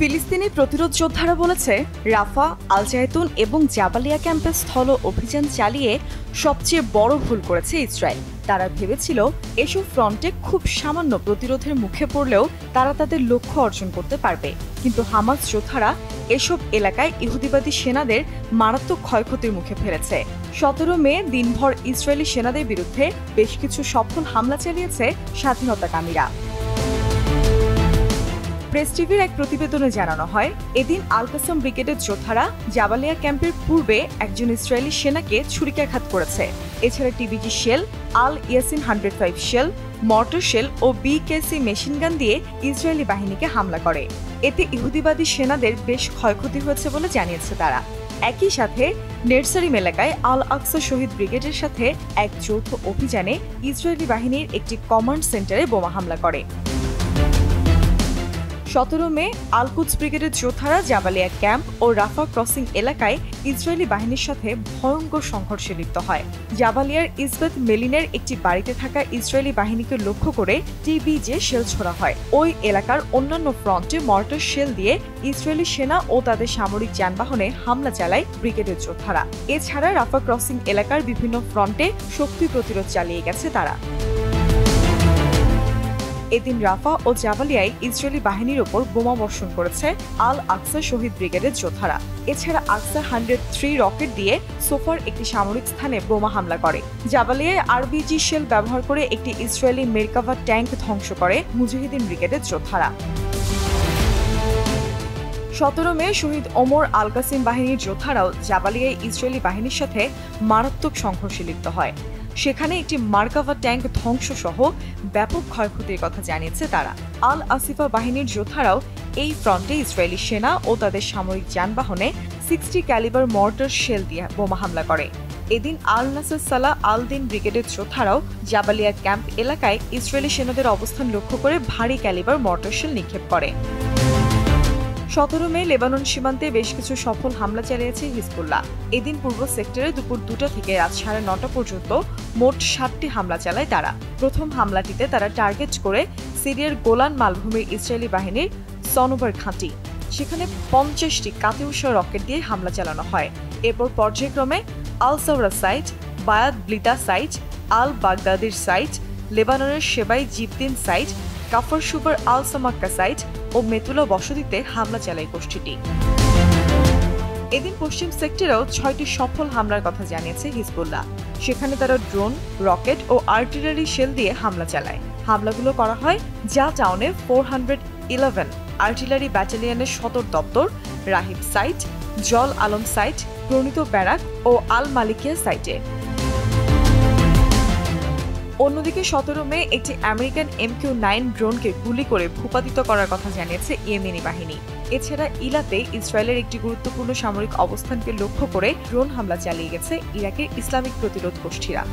ফিলিস্তিনি প্রতিরোধ যোদ্ধারা বলেছে, রাফা, আল জায়তুন এবং জাবালিয়া ক্যাম্পে স্থল অভিযান চালিয়ে সবচেয়ে বড় ভুল করেছে ইসরায়েল। তারা ভেবেছিল এসব ফ্রন্টে খুব সামান্য প্রতিরোধের মুখে পড়লেও তারা তাদের লক্ষ্য অর্জন করতে পারবে। কিন্তু হামাস যোদ্ধারা এসব এলাকায় ইহুদিবাদী সেনাদের মারাত্মক ক্ষয়ক্ষতির মুখে ফেলেছে। 17 মে দিনভর ইসরায়েলি সেনাদের বিরুদ্ধে বেশ কিছু সফল হামলা চালিয়েছে স্বাধীনতাকামীরা। প্রেস টিভির এক প্রতিবেদনে জানানো হয়, এদিন আল কাসাম ব্রিগেডের যোদ্ধারা জাবালিয়া ক্যাম্পের পূর্বে একজন ইসরায়েলি সেনাকে ছুরিকাঘাত করেছে। এছাড়া টিবিজি শেল, আল ইয়াসিন 105 শেল, মর্টার শেল ও বিকেসি মেশিনগান দিয়ে ইসরায়েলি বাহিনীকে হামলা করে। এতে ইহুদিবাদী সেনাদের বেশ ক্ষয়ক্ষতি হয়েছে বলে জানিয়েছে তারা। একই সাথে নেরসারিম এলাকায় আল আকসা শহীদ ব্রিগেডের সাথে এক যৌথ অভিযানে ইসরায়েলি বাহিনীর একটি কমান্ড সেন্টারে বোমা হামলা করে। 17 মে আল কুদস ব্রিগেডের যোদ্ধারা জাবালিয়া ক্যাম্প ও রাফা ক্রসিং এলাকায় ইসরায়েলি বাহিনীর সাথে ভয়ঙ্কর সংঘর্ষে লিপ্ত হয়। জাবালিয়ার ইসবেত মেলিনের একটি বাড়িতে থাকা ইসরায়েলি বাহিনীকে লক্ষ্য করে টিবিজে শেল ছোড়া হয়। ওই এলাকার অন্যান্য ফ্রন্টে মর্টার শেল দিয়ে ইসরায়েলি সেনা ও তাদের সামরিক যানবাহনে হামলা চালায় ব্রিগেডের যোদ্ধারা। এছাড়া রাফা ক্রসিং এলাকার বিভিন্ন ফ্রন্টে শক্তি প্রতিরোধ চালিয়ে গেছে তারা। এদিন রাফা ও জাবালিয়ায় ইসরায়েলি বাহিনীর ওপর বোমা বর্ষণ করেছে আল আকসা শহীদ ব্রিগেডের যোদ্ধারা। এছাড়া আকসা 103 রকেট দিয়ে সোফার একটি সামরিক স্থানে বোমা হামলা করে। জাবালিয়ায় আরবিজি শেল ব্যবহার করে একটি ইসরায়েলি মেরকাভা ট্যাঙ্ক ধ্বংস করে মুজাহিদিন ব্রিগেডের যোদ্ধারা। 17 মে শহীদ ওমর আল কাসিম বাহিনীর যোদ্ধারাও জাবালিয়ায় ইসরায়েলি বাহিনীর সাথে মারাত্মক সংঘর্ষে লিপ্ত হয়। সেখানে একটি মার্কাভা ট্যাঙ্ক ধ্বংস সহ ব্যাপক ক্ষয়ক্ষতির কথা জানিয়েছে তারা। আল আসিফা বাহিনীর যোদ্ধারাও এই ফ্রন্টে ইসরায়েলি সেনা ও তাদের সামরিক যানবাহনে 60 ক্যালিবার মর্টার শেল দিয়ে বোমা হামলা করে। এদিন আল নাসর সালাহ আল দিন ব্রিগেডের যোদ্ধারাও জাবালিয়া ক্যাম্প এলাকায় ইসরায়েলি সেনাদের অবস্থান লক্ষ্য করে ভারী ক্যালিবার মর্টার শেল নিক্ষেপ করে। 17 মে লেবানন সীমান্তে বেশ কিছু সফল হামলা চালিয়েছে হিজবুল্লাহ। এদিন পূর্ব সেক্টরে দুপুর 2টা থেকে রাত 9:30 পর্যন্ত মোট 7টি হামলা চালায় তারা। প্রথম হামলাটিতে তারা টার্গেট করে সিরিয়ার গোলান মালভূমির ইসরায়েলি বাহিনীর সনোবার ঘাঁটি। সেখানে 50টি কাতিউষা রকেট দিয়ে হামলা চালানো হয়। এরপর পর্যায়ক্রমে আল সাওরা সাইট, বায়াত ব্লিতা সাইট, আল বাগদাদির সাইট, লেবাননের সেবাই জিবদিন সাইট, কাফর সুবার আল সামাক্কা সাইট ও মেতুলা বসতিতে হামলা চালায় গোষ্ঠীটি। এদিন পশ্চিম সেক্টরেও 6টি সফল হামলার কথা জানিয়েছে হিজবুল্লাহ। সেখানে তারা ড্রোন, রকেট ও আর্টিলারি শেল দিয়ে হামলা চালায়। হামলাগুলো করা হয় যা টাউনে 411 আর্টিলারি ব্যাটালিয়নের সদর দপ্তর, রাহিব সাইট, জল আলম সাইট, প্রণীত ব্যারাক ও আল মালিকিয়া সাইটে। অন্যদিকে 17 মে একটি আমেরিকান MQ-9 ড্রোনকে গুলি করে ভূপাতিত করার কথা জানিয়েছে ইয়েমেনি বাহিনী। এছাড়া ইলাতে ইসরায়েলের একটি গুরুত্বপূর্ণ সামরিক অবস্থানকে লক্ষ্য করে ড্রোন হামলা চালিয়ে গেছে ইরাকের ইসলামিক প্রতিরোধ গোষ্ঠীরা।